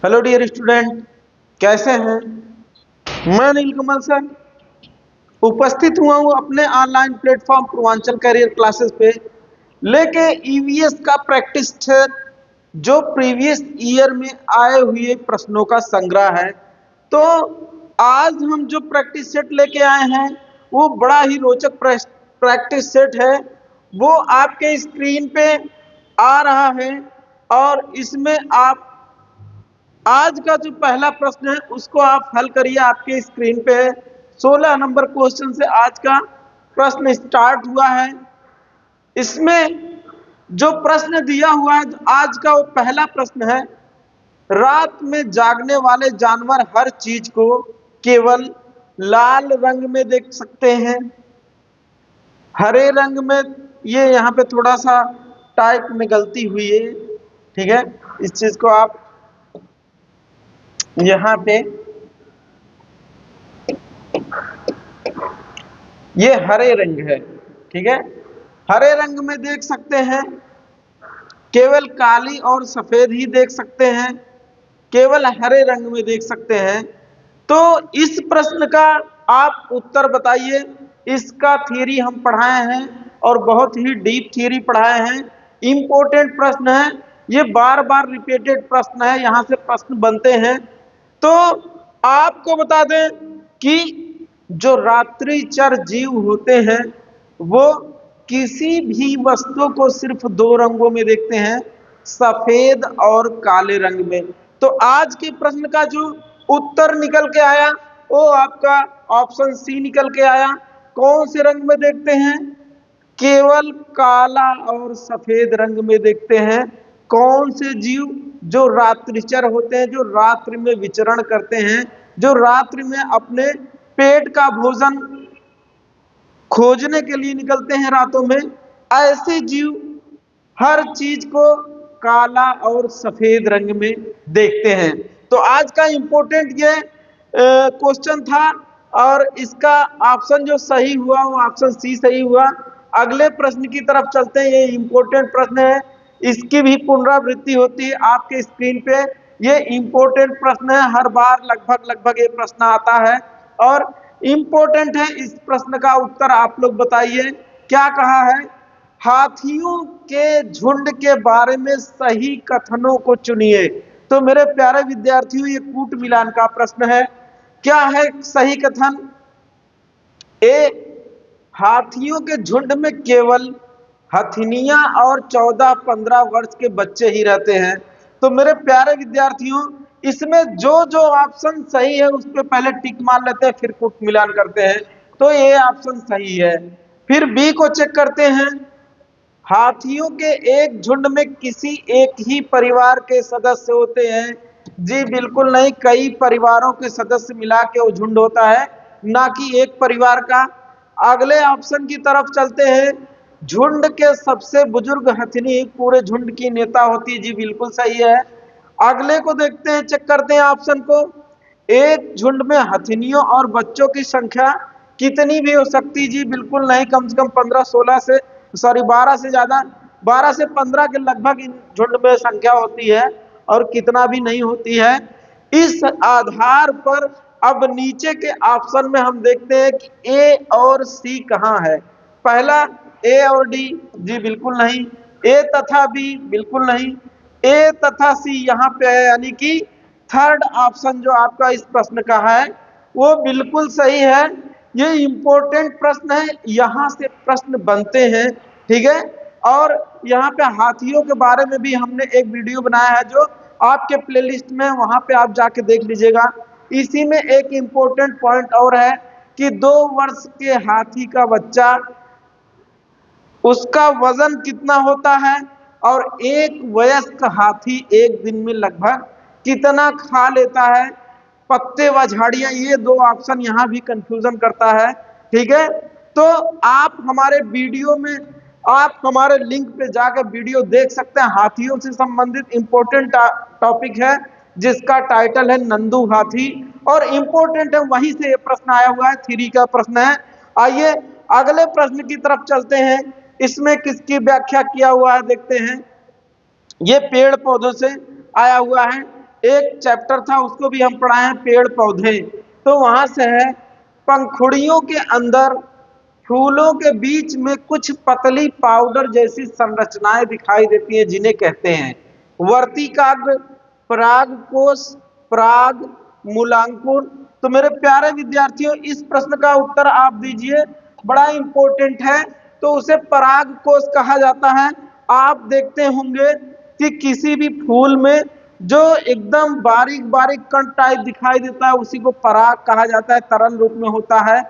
Hello dear student, कैसे हैं? मैं नीलकमल सर उपस्थित हुआ हूँ अपने online platform Purvanchal career classes पे लेके ईवीएस का प्रैक्टिस सेट, जो प्रीवियस ईयर में आए हुए प्रश्नों का संग्रह है। तो आज हम जो प्रैक्टिस सेट लेके आए हैं वो बड़ा ही रोचक प्रैक्टिस सेट है। वो आपके स्क्रीन पे आ रहा है और इसमें आप आज का जो पहला प्रश्न है उसको आप हल करिए। आपके स्क्रीन पे है 16 नंबर क्वेश्चन से आज का प्रश्न स्टार्ट हुआ है। इसमें जो प्रश्न दिया हुआ है आज का वो पहला प्रश्न है, रात में जागने वाले जानवर हर चीज को केवल लाल रंग में देख सकते हैं, हरे रंग में। ये यहाँ पे थोड़ा सा टाइप में गलती हुई है, ठीक है। इस चीज को आप यहाँ पे, ये हरे रंग है, ठीक है। हरे रंग में देख सकते हैं, केवल काली और सफेद ही देख सकते हैं, केवल हरे रंग में देख सकते हैं। तो इस प्रश्न का आप उत्तर बताइए। इसका थ्योरी हम पढ़ाए हैं और बहुत ही डीप थ्योरी पढ़ाए हैं। इंपॉर्टेंट प्रश्न है, ये बार बार रिपीटेड प्रश्न है, यहां से प्रश्न बनते हैं। तो आपको बता दें कि जो रात्रिचर जीव होते हैं वो किसी भी वस्तु को सिर्फ दो रंगों में देखते हैं, सफेद और काले रंग में। तो आज के प्रश्न का जो उत्तर निकल के आया वो आपका ऑप्शन सी निकल के आया। कौन से रंग में देखते हैं? केवल काला और सफेद रंग में देखते हैं। कौन से जीव? जो रात्रिचर होते हैं, जो रात्रि में विचरण करते हैं, जो रात्रि में अपने पेट का भोजन खोजने के लिए निकलते हैं रातों में। ऐसे जीव हर चीज को काला और सफेद रंग में देखते हैं। तो आज का इंपॉर्टेंट ये क्वेश्चन था और इसका ऑप्शन जो सही हुआ वो ऑप्शन सी सही हुआ। अगले प्रश्न की तरफ चलते हैं। ये इंपॉर्टेंट प्रश्न है, इसकी भी पुनरावृत्ति होती है आपके स्क्रीन पे। ये इंपॉर्टेंट प्रश्न है, हर बार लगभग ये प्रश्न आता है और इंपॉर्टेंट है। इस प्रश्न का उत्तर आप लोग बताइए। क्या कहा है? हाथियों के झुंड के बारे में सही कथनों को चुनिए। तो मेरे प्यारे विद्यार्थियों, ये कूट मिलान का प्रश्न है। क्या है सही कथन? ए, हाथियों के झुंड में केवल हथिनियां और 14-15 वर्ष के बच्चे ही रहते हैं। तो मेरे प्यारे विद्यार्थियों, इसमें जो जो ऑप्शन सही है उस पर पहले टिक मार लेते हैं, फिर कूट मिलान करते हैं। तो ये ऑप्शन सही है। फिर बी को चेक करते हैं। हाथियों के एक झुंड में किसी एक ही परिवार के सदस्य होते हैं। जी बिल्कुल नहीं, कई परिवारों के सदस्य मिला के वो झुंड होता है, ना कि एक परिवार का। अगले ऑप्शन की तरफ चलते हैं। झुंड के सबसे बुजुर्ग हथिनी पूरे झुंड की नेता होती है। जी बिल्कुल सही है। अगले को देखते हैं, चेक करते हैं ऑप्शन को। एक झुंड में हथिनियों और बच्चों की संख्या कितनी भी हो सकती? जी बिल्कुल नहीं, कम से कम 15-16 से 12 से ज्यादा, 12 से 15 के लगभग इन झुंड में संख्या होती है और कितना भी नहीं होती है। इस आधार पर अब नीचे के ऑप्शन में हम देखते हैं कि ए और सी कहां है। पहला ए और डी, जी बिल्कुल नहीं। ए तथा बी, बिल्कुल नहीं। ए तथा सी यहाँ पे है, यानी कि थर्ड ऑप्शन जो आपका इस प्रश्न का है वो बिल्कुल सही है। ये इंपॉर्टेंट प्रश्न है, यहां से प्रश्न बनते हैं, ठीक है। और यहाँ पे हाथियों के बारे में भी हमने एक वीडियो बनाया है जो आपके प्लेलिस्ट में, वहां पे आप जाके देख लीजिएगा। इसी में एक इंपॉर्टेंट पॉइंट और है कि 2 वर्ष के हाथी का बच्चा, उसका वजन कितना होता है और एक वयस्क हाथी एक दिन में लगभग कितना खा लेता है, पत्ते व झाड़ियां। ये 2 ऑप्शन यहां भी कंफ्यूजन करता है, ठीक है। तो आप हमारे वीडियो में, आप हमारे लिंक पे जाकर वीडियो देख सकते हैं। हाथियों से संबंधित इंपॉर्टेंट टॉपिक है जिसका टाइटल है नंदू हाथी, और इंपॉर्टेंट है, वहीं से ये प्रश्न आया हुआ है, थ्योरी का प्रश्न है। आइए अगले प्रश्न की तरफ चलते हैं। इसमें किसकी व्याख्या किया हुआ है देखते हैं। ये पेड़ पौधों से आया हुआ है। एक चैप्टर था उसको भी हम पढ़ाए हैं, पेड़ पौधे, तो वहां से है। पंखुड़ियों के अंदर फूलों के बीच में कुछ पतली पाउडर जैसी संरचनाएं दिखाई देती हैं, जिन्हें कहते हैं वर्तिकाग्र, परागकोश, पराग मूलांकुर। तो मेरे प्यारे विद्यार्थियों, इस प्रश्न का उत्तर आप दीजिए, बड़ा इंपॉर्टेंट है। तो उसे परागकोश कहा जाता है। आप देखते होंगे कि किसी भी फूल में जो एकदम बारीक बारीक कण टाइप दिखाई देता है, उसी को पराग कहा जाता है, तरल रूप में होता है।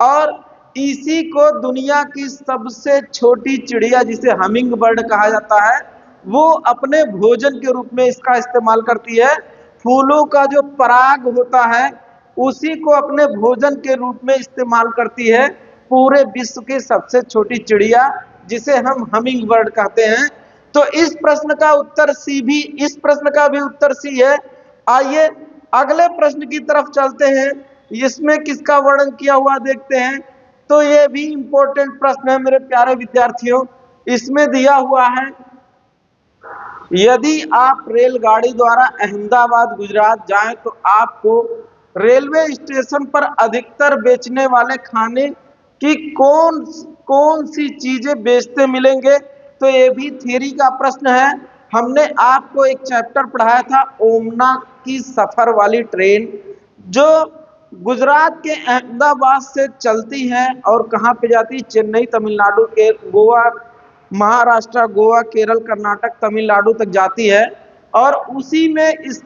और इसी को दुनिया की सबसे छोटी चिड़िया, जिसे हमिंग बर्ड कहा जाता है, वो अपने भोजन के रूप में इसका इस्तेमाल करती है। फूलों का जो पराग होता है उसी को अपने भोजन के रूप में इस्तेमाल करती है पूरे विश्व की सबसे छोटी चिड़िया, जिसे हम हमिंग बर्ड कहते हैं। तो इस प्रश्न का उत्तर सी भी, इस प्रश्न का भी उत्तर सी है। आइए अगले प्रश्न की तरफ चलते हैं। इसमें किसका वर्णन किया हुआ देखते हैं। तो ये भी इंपॉर्टेंट प्रश्न है मेरे प्यारे विद्यार्थियों। इसमें दिया हुआ है, यदि आप रेलगाड़ी द्वारा अहमदाबाद गुजरात जाएं तो आपको रेलवे स्टेशन पर अधिकतर बेचने वाले खाने की कौन कौन सी चीजें बेचते मिलेंगे। तो ये भी थ्योरी का प्रश्न है। हमने आपको एक चैप्टर पढ़ाया था, ओमना की सफर वाली ट्रेन, जो गुजरात के अहमदाबाद से चलती है और कहाँ पे जाती है, चेन्नई तमिलनाडु के, गोवा महाराष्ट्र, गोवा, केरल, कर्नाटक, तमिलनाडु तक जाती है। और उसी में इस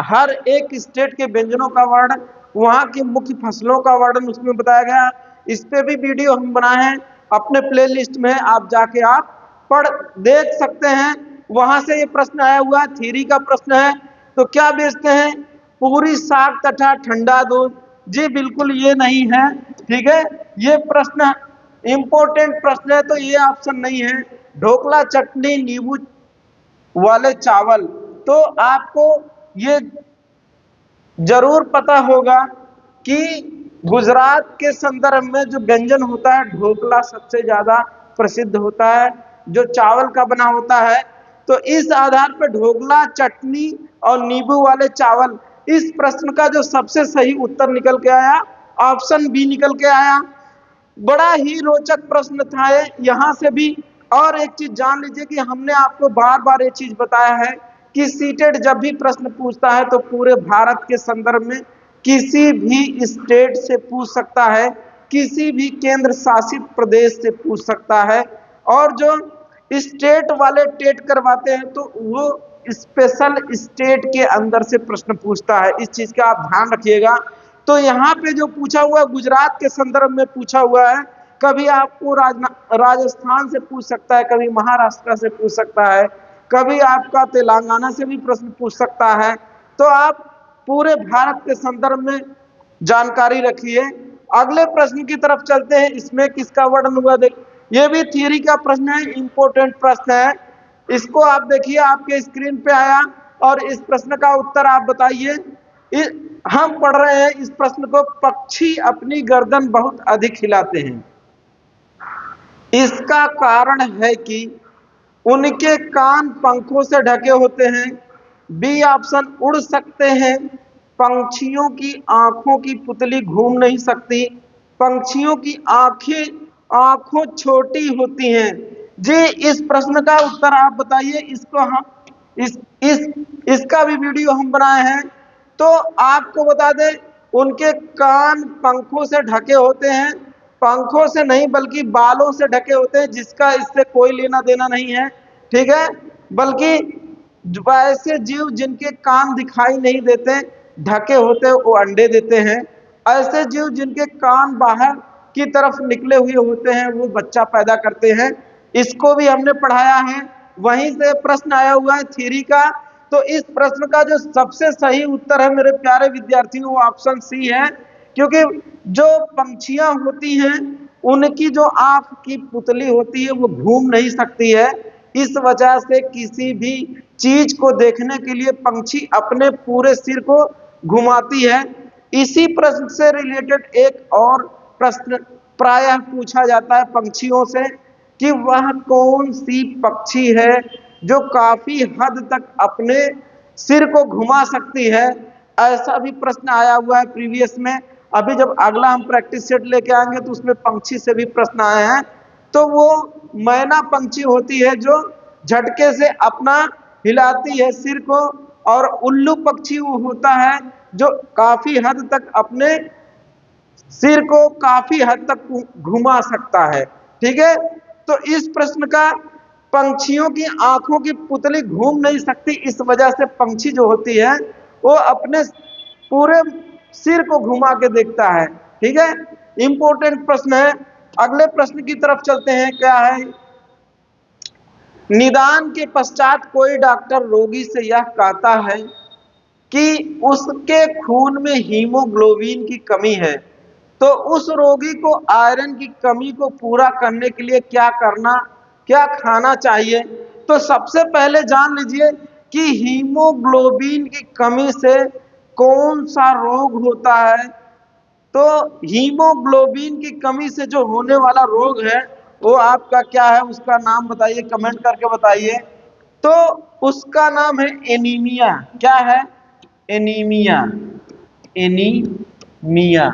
हर एक स्टेट के व्यंजनों का वर्णन, वहाँ की मुख्य फसलों का वर्णन उसमें बताया गया। इस पे भी वीडियो हम बनाए हैं, अपने प्लेलिस्ट में आप जाके आप पढ़ देख सकते हैं। वहां से ये प्रश्न आया हुआ है, थ्योरी का प्रश्न है। तो क्या बेचते हैं, पूरी, साग तथा ठंडा दूध। जी बिल्कुल ये नहीं है, ठीक है। ये प्रश्न इंपॉर्टेंट प्रश्न है, तो ये ऑप्शन नहीं है। ढोकला, चटनी, नींबू वाले चावल। तो आपको ये जरूर पता होगा कि गुजरात के संदर्भ में जो व्यंजन होता है, ढोकला सबसे ज्यादा प्रसिद्ध होता है, जो चावल का बना होता है। तो इस आधार पर ढोकला, चटनी और नींबू वाले चावल, इस प्रश्न का जो सबसे सही उत्तर निकल के आया, ऑप्शन बी निकल के आया। बड़ा ही रोचक प्रश्न था ये, यहाँ से भी। और एक चीज जान लीजिए कि हमने आपको बार बार ये चीज बताया है कि सीटेट जब भी प्रश्न पूछता है तो पूरे भारत के संदर्भ में किसी भी स्टेट से पूछ सकता है, किसी भी केंद्र शासित प्रदेश से पूछ सकता है। और जो स्टेट वाले टेट करवाते हैं तो वो स्पेशल स्टेट के अंदर से प्रश्न पूछता है, इस चीज का आप ध्यान रखिएगा। तो यहाँ पे जो पूछा हुआ है गुजरात के संदर्भ में पूछा हुआ है। कभी आपको राजस्थान से पूछ सकता है, कभी महाराष्ट्र से पूछ सकता है, कभी आपका तेलंगाना से भी प्रश्न पूछ सकता है। तो आप पूरे भारत के संदर्भ में जानकारी रखिए। अगले प्रश्न की तरफ चलते हैं। इसमें किसका वर्णन हुआ देख, ये भी थ्योरी का प्रश्न है, इंपॉर्टेंट प्रश्न है। इसको आप देखिए, आपके स्क्रीन पे आया, और इस प्रश्न का उत्तर आप बताइए। हम पढ़ रहे हैं इस प्रश्न को, पक्षी अपनी गर्दन बहुत अधिक हिलाते हैं, इसका कारण है कि उनके कान पंखों से ढके होते हैं। बी ऑप्शन, उड़ सकते हैं, पंछियों की आंखों की पुतली घूम नहीं सकती, पंछियों की आंखों छोटी होती हैं। जी इस प्रश्न का उत्तर आप बताइए। इसको हम इस इसका भी वीडियो हम बनाए हैं। तो आपको बता दें, उनके कान पंखों से ढके होते हैं, पंखों से नहीं बल्कि बालों से ढके होते हैं, जिसका इससे कोई लेना देना नहीं है, ठीक है। बल्कि ऐसे जीव जिनके कान दिखाई नहीं देते, ढके होते, वो अंडे देते हैं। ऐसे जीव जिनके कान बाहर की तरफ निकले हुए होते हैं, वो बच्चा पैदा करते हैं। इसको भी हमने पढ़ाया है, वहीं से प्रश्न आया हुआ है थ्योरी का। तो इस प्रश्न का जो सबसे सही उत्तर है मेरे प्यारे विद्यार्थियों, वो ऑप्शन सी है। क्योंकि जो पंछियां होती हैं, उनकी जो आंख की पुतली होती है वो घूम नहीं सकती है। इस वजह से किसी भी चीज को देखने के लिए पंछी अपने पूरे सिर को घुमाती है। इसी प्रश्न से रिलेटेड एक और प्रश्न प्रायः पूछा जाता है पंछियों से, कि वह कौन सी पक्षी है जो काफी हद तक अपने सिर को घुमा सकती है? ऐसा भी प्रश्न आया हुआ है प्रीवियस में। अभी जब अगला हम प्रैक्टिस सेट लेके आएंगे तो उसमें पंछी से भी प्रश्न आए हैं। तो वो मैना पंछी होती है जो झटके से अपना हिलाती है सिर को, और उल्लू पक्षी वो होता है जो काफी हद तक अपने सिर को काफी हद तक घुमा सकता है। ठीक है, तो इस प्रश्न का पंछियों की आंखों की पुतली घूम नहीं सकती, इस वजह से पंछी जो होती है वो अपने पूरे सिर को घुमा के देखता है। ठीक है, इंपॉर्टेंट प्रश्न है। अगले प्रश्न की तरफ चलते हैं। क्या है? निदान के पश्चात कोई डॉक्टर रोगी से यह कहता है कि उसके खून में हीमोग्लोबिन की कमी है, तो उस रोगी को आयरन की कमी को पूरा करने के लिए क्या खाना चाहिए? तो सबसे पहले जान लीजिए कि हीमोग्लोबिन की कमी से कौन सा रोग होता है। तो हीमोग्लोबिन की कमी से जो होने वाला रोग है वो आपका क्या है, उसका नाम बताइए, कमेंट करके बताइए। तो उसका नाम है एनीमिया। क्या है? एनीमिया। एनीमिया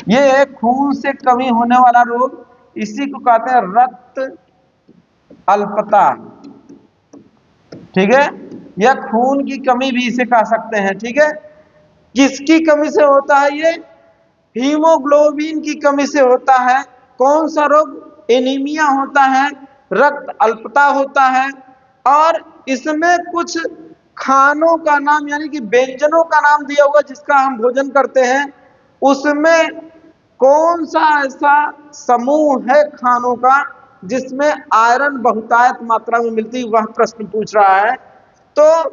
ये है खून से कमी होने वाला रोग, इसी को कहते हैं रक्त अल्पता। ठीक है, या खून की कमी भी इसे कह सकते हैं। ठीक है, किसकी कमी से होता है ये? हीमोग्लोबिन की कमी से होता है। कौन सा रोग? एनीमिया होता है, रक्त अल्पता होता है। और इसमें कुछ खानों का नाम यानी कि व्यंजनों का नाम दिया हुआ जिसका हम भोजन करते हैं, उसमें कौन सा ऐसा समूह है खानों का जिसमें आयरन बहुतायत मात्रा में मिलती है, वह प्रश्न पूछ रहा है। तो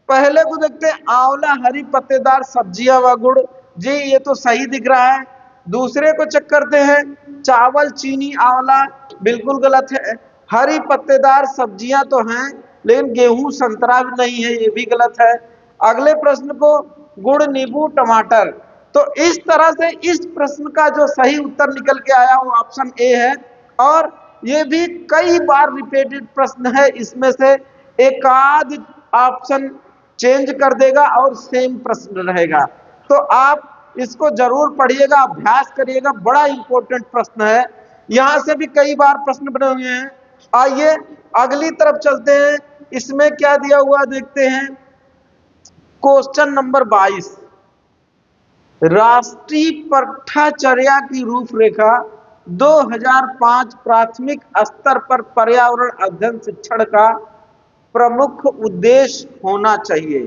पहले को देखते हैं, आंवला, हरी पत्तेदार सब्जियां व गुड़। जी ये तो सही दिख रहा है। दूसरे को चेक करते हैं, चावल, चीनी, आंवला, बिल्कुल गलत है। हरी पत्तेदार सब्जियां तो हैं लेकिन गेहूं, संतरा भी नहीं है, ये भी गलत है। अगले प्रश्न को, गुड़, नींबू, टमाटर। तो इस तरह से इस प्रश्न का जो सही उत्तर निकल के आया वो ऑप्शन ए है। और ये भी कई बार रिपीटेड प्रश्न है, इसमें से एक आध ऑप्शन चेंज कर देगा और सेम प्रश्न रहेगा। तो आप इसको जरूर पढ़िएगा, अभ्यास करिएगा, बड़ा इंपॉर्टेंट प्रश्न है। यहां से भी कई बार प्रश्न बने हुए हैं। आइए अगली तरफ चलते हैं, इसमें क्या दिया हुआ देखते हैं। क्वेश्चन नंबर 22, राष्ट्रीय परीक्षाचर्या की रूपरेखा 2005 प्राथमिक स्तर पर पर्यावरण अध्ययन शिक्षण का प्रमुख उद्देश्य होना चाहिए।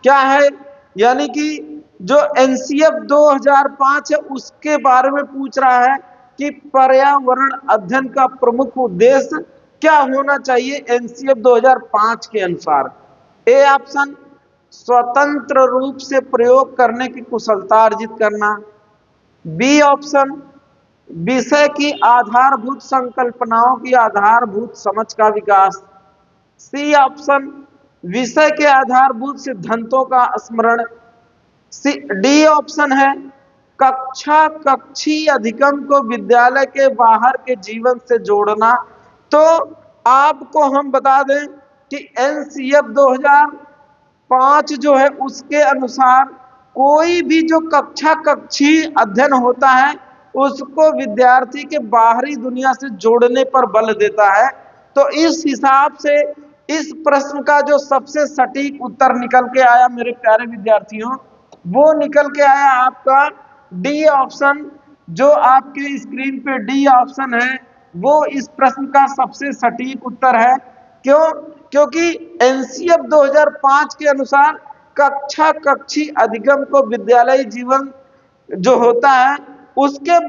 क्या है? यानी कि जो एनसीएफ 2005 है उसके बारे में पूछ रहा है कि पर्यावरण अध्ययन का प्रमुख उद्देश्य क्या होना चाहिए एनसीएफ 2005 के अनुसार। ए ऑप्शन, स्वतंत्र रूप से प्रयोग करने की कुशलता अर्जित करना। बी ऑप्शन, विषय की आधारभूत संकल्पनाओं की आधारभूत समझ का विकास। सी ऑप्शन, विषय के आधारभूत सिद्धांतों का स्मरण। डी ऑप्शन है, कक्षीय अधिगम को विद्यालय के बाहर के जीवन से जोड़ना। तो आपको हम बता दें कि एनसीएफ 2005 जो है उसके अनुसार कोई भी जो कक्षीय अध्ययन होता है उसको विद्यार्थी के बाहरी दुनिया से जोड़ने पर बल देता है। तो इस हिसाब से इस प्रश्न का जो सबसे सटीक उत्तर निकल के आया मेरे प्यारे विद्यार्थियों, वो निकल के आया आपका डी ऑप्शन। जो आपके स्क्रीन पे डी ऑप्शन है वो इस प्रश्न का सबसे सटीक उत्तर है। क्यों? क्योंकि एनसीएफ 2005 के अनुसार कक्षीय अधिगम को विद्यालयी जीवन जो होता है उसके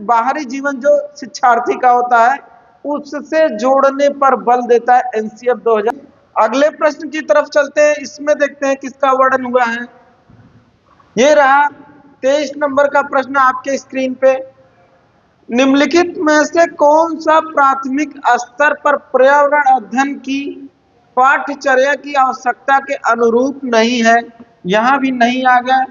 बाहरी जीवन जो शिक्षार्थी का होता है उससे जोड़ने पर बल देता है एनसीएफ 2000। अगले प्रश्न की तरफ चलते हैं, इसमें देखते हैं किसका वर्णन हुआ है। ये रहा 23 नंबर का प्रश्न आपके स्क्रीन पे। निम्नलिखित में से कौन सा प्राथमिक स्तर पर पर्यावरण अध्ययन की पाठ्यचर्या की आवश्यकता के अनुरूप नहीं है? यहां भी नहीं आ गया।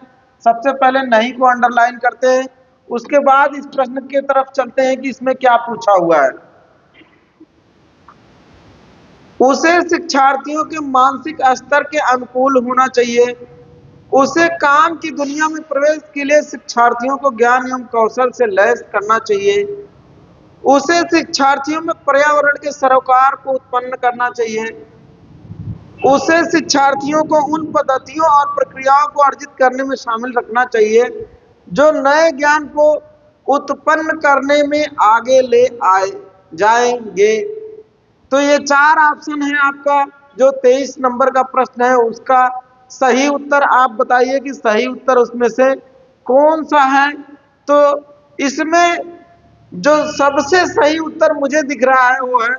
सबसे पहले नहीं को अंडरलाइन करते हैं, उसके बाद इस प्रश्न की तरफ चलते हैं कि इसमें क्या पूछा हुआ है। उसे शिक्षार्थियों के मानसिक स्तर के अनुकूल होना चाहिए। उसे काम की दुनिया में प्रवेश के लिए शिक्षार्थियों को ज्ञान एवं कौशल से लैस करना चाहिए। उसे शिक्षार्थियों में पर्यावरण के सरोकार को उत्पन्न करना चाहिए। उसे शिक्षार्थियों को उन पद्धतियों और प्रक्रियाओं को अर्जित करने में शामिल रखना चाहिए जो नए ज्ञान को उत्पन्न करने में आगे ले आए जाएंगे। तो ये 4 ऑप्शन है आपका। जो 23 नंबर का प्रश्न है उसका सही उत्तर आप बताइए कि सही उत्तर उसमें से कौन सा है। तो इसमें जो सबसे सही उत्तर मुझे दिख रहा है वो है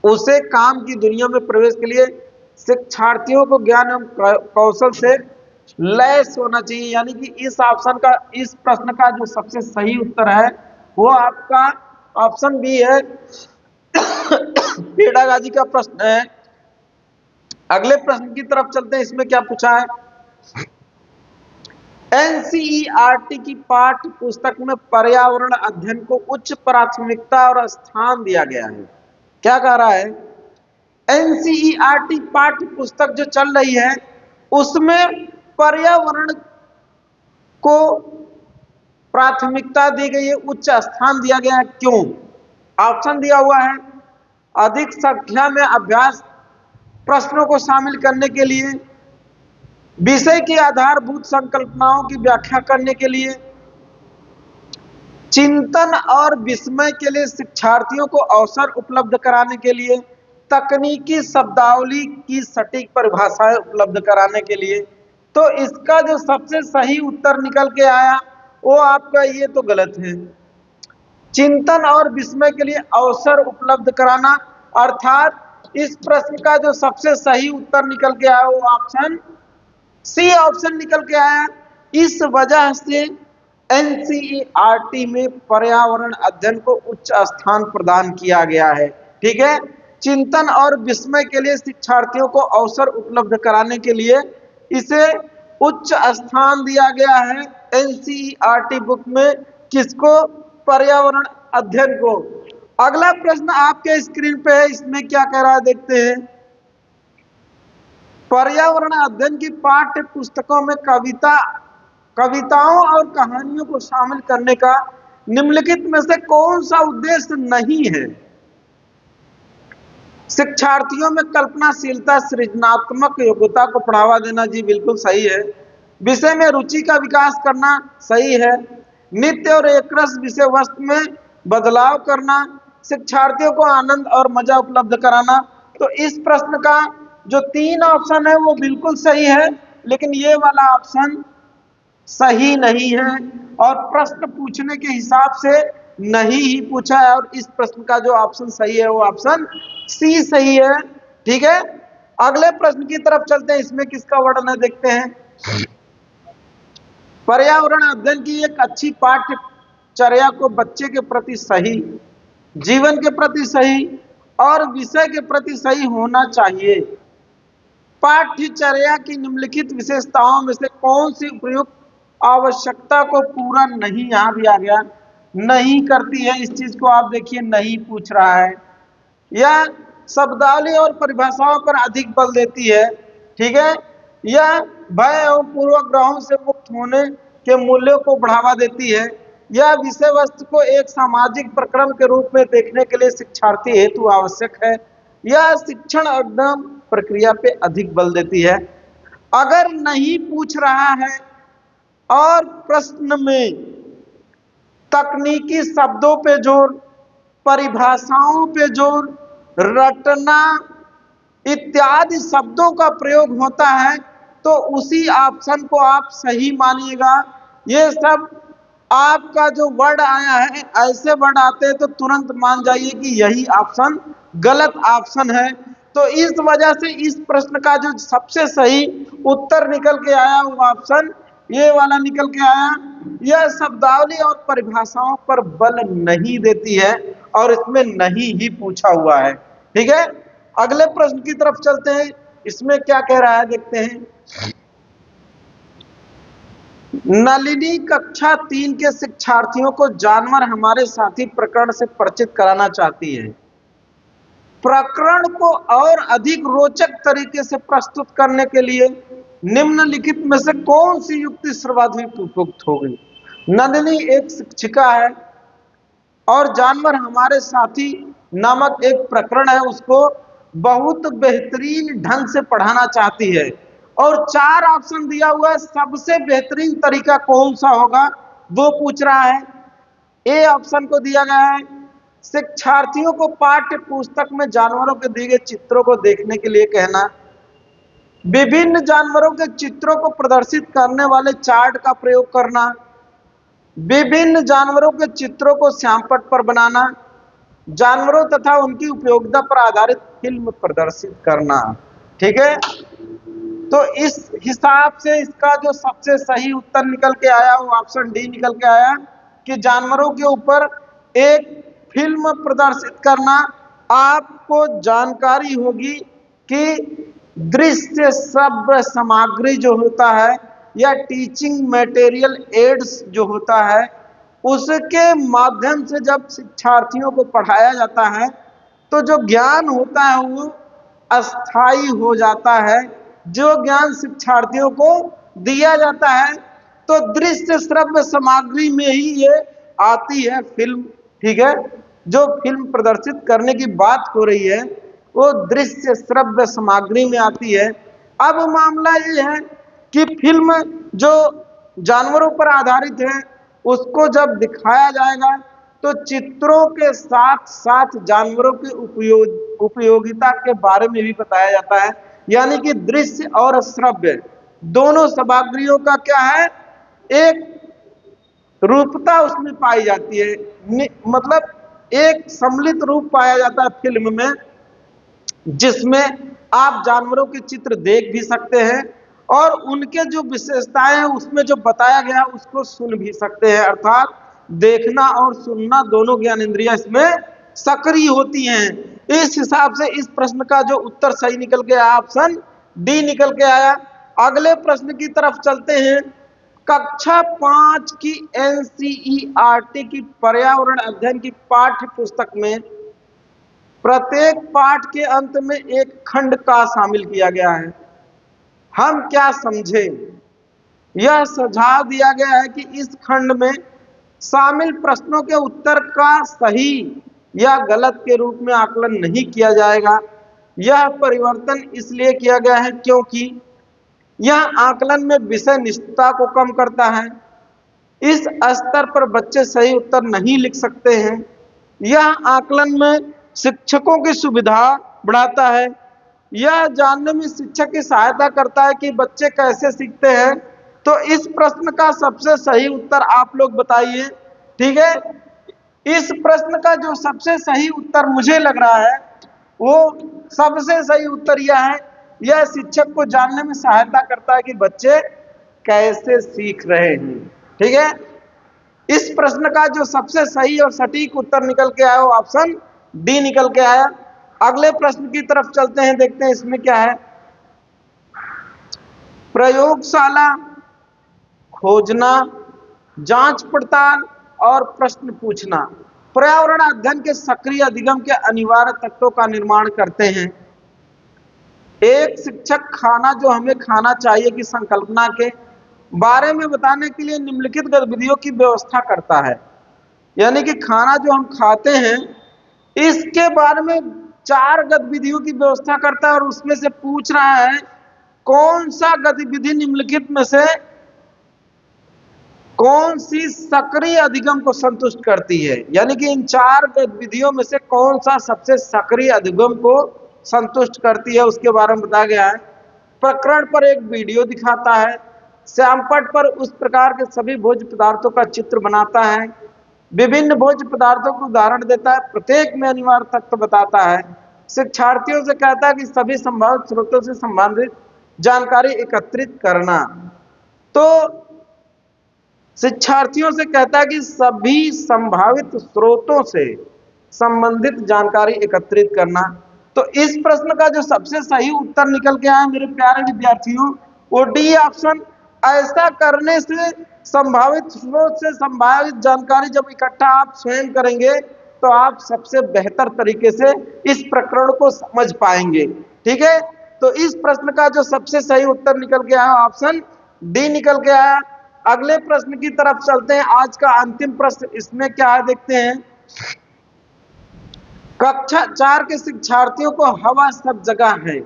उसे काम की दुनिया में प्रवेश के लिए शिक्षार्थियों को ज्ञान एवं कौशल से लैस होना चाहिए। यानी कि इस ऑप्शन का, इस प्रश्न का जो सबसे सही उत्तर है वो आपका ऑप्शन बी है। पेड़ागाजी का प्रश्न है। अगले प्रश्न की तरफ चलते हैं। इसमें क्या पूछा है? एनसीईआरटी की पाठ्य पुस्तक में पर्यावरण अध्ययन को उच्च प्राथमिकता और स्थान दिया गया है। क्या कह रहा है? एनसीईआरटी पाठ्य पुस्तक जो चल रही है उसमें पर्यावरण को प्राथमिकता दी गई है, उच्च स्थान दिया गया है। क्यों? ऑप्शन दिया हुआ है अधिक संख्या में अभ्यास प्रश्नों को शामिल करने के लिए, विषय की आधारभूत संकल्पनाओं की व्याख्या करने के लिए, चिंतन और विस्मय के लिए शिक्षार्थियों को अवसर उपलब्ध कराने के लिए, तकनीकी शब्दावली की सटीक परिभाषाएं उपलब्ध कराने के लिए। तो इसका जो सबसे सही उत्तर निकल के आया वो आपका ये तो गलत है। चिंतन और विस्मय के लिए अवसर उपलब्ध कराना, अर्थात इस प्रश्न का जो सबसे सही उत्तर निकल के आया वो ऑप्शन सी ऑप्शन निकल के आया। इस वजह से एनसीईआरटी में पर्यावरण अध्ययन को उच्च स्थान प्रदान किया गया है। ठीक है, चिंतन और विस्मय के लिए शिक्षार्थियों को अवसर उपलब्ध कराने के लिए इसे उच्च स्थान दिया गया है एनसीईआरटी बुक में। किसको? पर्यावरण अध्ययन को। अगला प्रश्न आपके स्क्रीन पे है। इसमें क्या कह रहा है देखते हैं। पर्यावरण अध्ययन की पाठ्य पुस्तकों में कविताओं और कहानियों को शामिल करने का निम्नलिखित में से कौन सा उद्देश्य नहीं है? शिक्षार्थियों में कल्पनाशीलता, सृजनात्मक योग्यता को बढ़ावा देना, जी बिल्कुल सही है। विषय में रुचि का विकास करना, सही है। नित्य और एकरस विषय वस्तु में बदलाव करना, शिक्षार्थियों को आनंद और मजा उपलब्ध कराना। तो इस प्रश्न का जो 3 ऑप्शन है वो बिल्कुल सही है, लेकिन ये वाला ऑप्शन सही नहीं है और प्रश्न पूछने के हिसाब से नहीं ही पूछा है। और इस प्रश्न का जो ऑप्शन सही है वो ऑप्शन सी सही है। ठीक है, अगले प्रश्न की तरफ चलते हैं। इसमें किसका वर्णन है देखते हैं। पर्यावरण अध्ययन की एक अच्छी पाठ्यचर्या को बच्चे के प्रति सही, जीवन के प्रति सही और विषय के प्रति सही होना चाहिए। पाठ्यचर्या की निम्नलिखित विशेषताओं में से कौन सी उपयुक्त आवश्यकता को पूरा नहीं, यहां भी आ गया, नहीं करती है? इस चीज को आप देखिए, नहीं पूछ रहा है। यह शब्दावली और परिभाषाओं पर अधिक बल देती है। ठीक है, यह भय एवं पूर्वग्रहों से मुक्त होने के मूल्यों को बढ़ावा देती है। यह विषय वस्तु को एक सामाजिक प्रक्रम के रूप में देखने के लिए शिक्षार्थी हेतु आवश्यक है। यह शिक्षण एवं प्रक्रिया पे अधिक बल देती है। अगर नहीं पूछ रहा है और प्रश्न में तकनीकी शब्दों पे जोर, परिभाषाओं पे जोर, रटना इत्यादि शब्दों का प्रयोग होता है तो उसी ऑप्शन को आप सही मानिएगा। ये सब आपका जो वर्ड आया है, ऐसे वर्ड आते हैं तो तुरंत मान जाइए कि यही ऑप्शन गलत ऑप्शन है। तो इस वजह से इस प्रश्न का जो सबसे सही उत्तर निकल के आया वो ऑप्शन ये वाला निकल के आया। यह शब्दावली और परिभाषाओं पर बल नहीं देती है और इसमें नहीं ही पूछा हुआ है। ठीक है, अगले प्रश्न की तरफ चलते हैं। इसमें क्या कह रहा है देखते हैं। नलिनी कक्षा 3 के शिक्षार्थियों को जानवर हमारे साथी प्रकरण से परिचित कराना चाहती है। प्रकरण को और अधिक रोचक तरीके से प्रस्तुत करने के लिए निम्नलिखित में से कौन सी युक्ति सर्वाधिक उपयुक्त होगी? नंदिनी एक शिक्षिका है और जानवर हमारे साथी नामक एक प्रकरण है, उसको बहुत बेहतरीन ढंग से पढ़ाना चाहती है और 4 ऑप्शन दिया हुआ है, सबसे बेहतरीन तरीका कौन सा होगा वो पूछ रहा है। ए ऑप्शन को दिया गया है, शिक्षार्थियों को पाठ्य पुस्तक में जानवरों के दिए गए चित्रों को देखने के लिए कहना, विभिन्न जानवरों के चित्रों को प्रदर्शित करने वाले चार्ट का प्रयोग करना, विभिन्न जानवरों के चित्रों को श्यामपट्ट पर बनाना, जानवरों तथा उनकी उपयोगिता पर आधारित फिल्म प्रदर्शित करना। ठीक है, तो इस हिसाब से इसका जो सबसे सही उत्तर निकल के आया वो ऑप्शन डी निकल के आया कि जानवरों के ऊपर एक फिल्म प्रदर्शित करना। आपको जानकारी होगी कि दृश्य श्रव्य सामग्री जो होता है या टीचिंग मटेरियल एड्स जो होता है, उसके माध्यम से जब शिक्षार्थियों को पढ़ाया जाता है तो जो ज्ञान होता है वो अस्थाई हो जाता है। जो ज्ञान शिक्षार्थियों को दिया जाता है तो दृश्य श्रव्य सामग्री में ही ये आती है फिल्म। ठीक है, जो फिल्म प्रदर्शित करने की बात हो रही है वो दृश्य श्रव्य सामग्री में आती है। अब मामला ये है कि फिल्म जो जानवरों पर आधारित है उसको जब दिखाया जाएगा तो चित्रों के साथ साथ जानवरों की उपयोगिता के बारे में भी बताया जाता है, यानी कि दृश्य और श्रव्य दोनों सामग्रियों का क्या है, एक रूपता उसमें पाई जाती है, मतलब एक सम्मिलित रूप पाया जाता है फिल्म में, जिसमें आप जानवरों के चित्र देख भी सकते हैं और उनके जो विशेषताएं हैं उसमें जो बताया गया उसको सुन भी सकते हैं। अर्थात देखना और सुनना दोनों ज्ञानेंद्रियां इसमें सक्रिय होती हैं। इस हिसाब से इस प्रश्न का जो उत्तर सही निकल के आया ऑप्शन डी निकल के आया। अगले प्रश्न की तरफ चलते हैं। कक्षा 5 की एनसीईआरटी की पर्यावरण अध्ययन की पाठ्य पुस्तक में प्रत्येक पाठ के अंत में एक खंड का शामिल किया गया है। हम क्या समझे? यह सुझाव दिया गया है कि इस खंड में शामिल प्रश्नों के उत्तर का सही या गलत के रूप में आकलन नहीं किया जाएगा। यह परिवर्तन इसलिए किया गया है क्योंकि यह आकलन में विषय निष्ठता को कम करता है। इस स्तर पर बच्चे सही उत्तर नहीं लिख सकते हैं। यह आकलन में शिक्षकों की सुविधा बढ़ाता है। यह जानने में शिक्षक की सहायता करता है कि बच्चे कैसे सीखते हैं। तो इस प्रश्न का सबसे सही उत्तर आप लोग बताइए। ठीक है, इस प्रश्न का जो सबसे सही उत्तर मुझे लग रहा है वो सबसे सही उत्तर यह है, यह शिक्षक को जानने में सहायता करता है कि बच्चे कैसे सीख रहे हैं। ठीक है, इस प्रश्न का जो सबसे सही और सटीक उत्तर निकल के आया वो ऑप्शन डी निकल के आया। अगले प्रश्न की तरफ चलते हैं, देखते हैं इसमें क्या है। प्रयोगशाला, खोजना, जांच पड़ताल और प्रश्न पूछना पर्यावरण अध्ययन के सक्रिय अधिगम के अनिवार्य तत्वों का निर्माण करते हैं। एक शिक्षक खाना जो हमें खाना चाहिए की संकल्पना के बारे में बताने के लिए निम्नलिखित गतिविधियों की व्यवस्था करता है। यानी कि खाना जो हम खाते हैं इसके बारे में 4 गतिविधियों की व्यवस्था करता है और उसमें से पूछ रहा है कौन सा गतिविधि निम्नलिखित में से कौन सी सक्रिय अधिगम को संतुष्ट करती है। यानी कि इन 4 गतिविधियों में से कौन सा सबसे सक्रिय अधिगम को संतुष्ट करती है उसके बारे में बताया गया है। प्रकरण पर एक वीडियो दिखाता है, श्यामपट्ट पर उस प्रकार के सभी भोज्य पदार्थों का चित्र बनाता है, विभिन्न भोज्य पदार्थों को उदाहरण देता है, प्रत्येक में अनिवार्य तत्व बताता है, शिक्षार्थियों से कहता है कि सभी संभावित स्रोतों से संबंधित जानकारी एकत्रित करना। तो शिक्षार्थियों से कहता है कि सभी संभावित स्रोतों से संबंधित जानकारी एकत्रित करना। तो इस प्रश्न का जो सबसे सही उत्तर निकल के आया मेरे प्यारे विद्यार्थियों वो डी ऑप्शन। ऐसा करने से संभावित स्रोत से संभावित जानकारी जब इकट्ठा आप स्वयं करेंगे तो आप सबसे बेहतर तरीके से इस प्रकरण को समझ पाएंगे। ठीक है, तो इस प्रश्न का जो सबसे सही उत्तर निकल के आया ऑप्शन डी निकल के आया। अगले प्रश्न की तरफ चलते हैं, आज का अंतिम प्रश्न इसमें क्या है देखते हैं। कक्षा 4 के शिक्षार्थियों को हवा सब जगह है।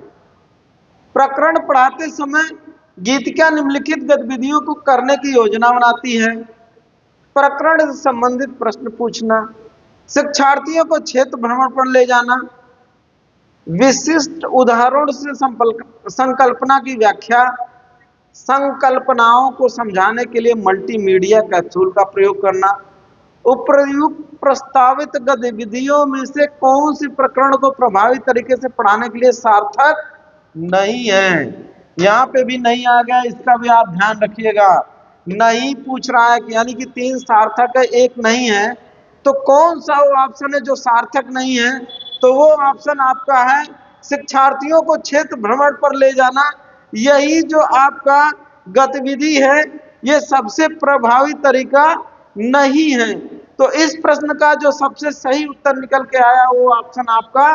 प्रकरण पढ़ाते समय गीतिका निम्नलिखित गतिविधियों को करने की योजना बनाती है। प्रकरण से संबंधित प्रश्न पूछना, शिक्षार्थियों को क्षेत्र भ्रमण पर ले जाना, विशिष्ट उदाहरण से संकल्पना की व्याख्या, संकल्पनाओं को समझाने के लिए मल्टीमीडिया कैप्सूल का प्रयोग करना। उपर्युक्त प्रस्तावित गतिविधियों में से कौन सी प्रकरण को प्रभावी तरीके से पढ़ाने के लिए सार्थक नहीं है। यहां पे भी नहीं आ गया, इसका भी आप ध्यान रखिएगा। नहीं पूछ रहा है, यानी कि 3 सार्थक है, 1 नहीं है, तो कौन सा वो ऑप्शन है जो सार्थक नहीं है? तो वो ऑप्शन आपका है शिक्षार्थियों को क्षेत्र भ्रमण पर ले जाना। यही जो आपका गतिविधि है ये सबसे प्रभावी तरीका नहीं है। तो इस प्रश्न का जो सबसे सही उत्तर निकल के आया वो ऑप्शन आपका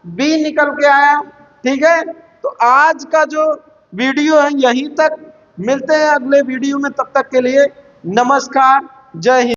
बी निकल के आया। ठीक है, तो आज का जो वीडियो है यहीं तक, मिलते हैं अगले वीडियो में, तब तक के लिए नमस्कार, जय हिंद।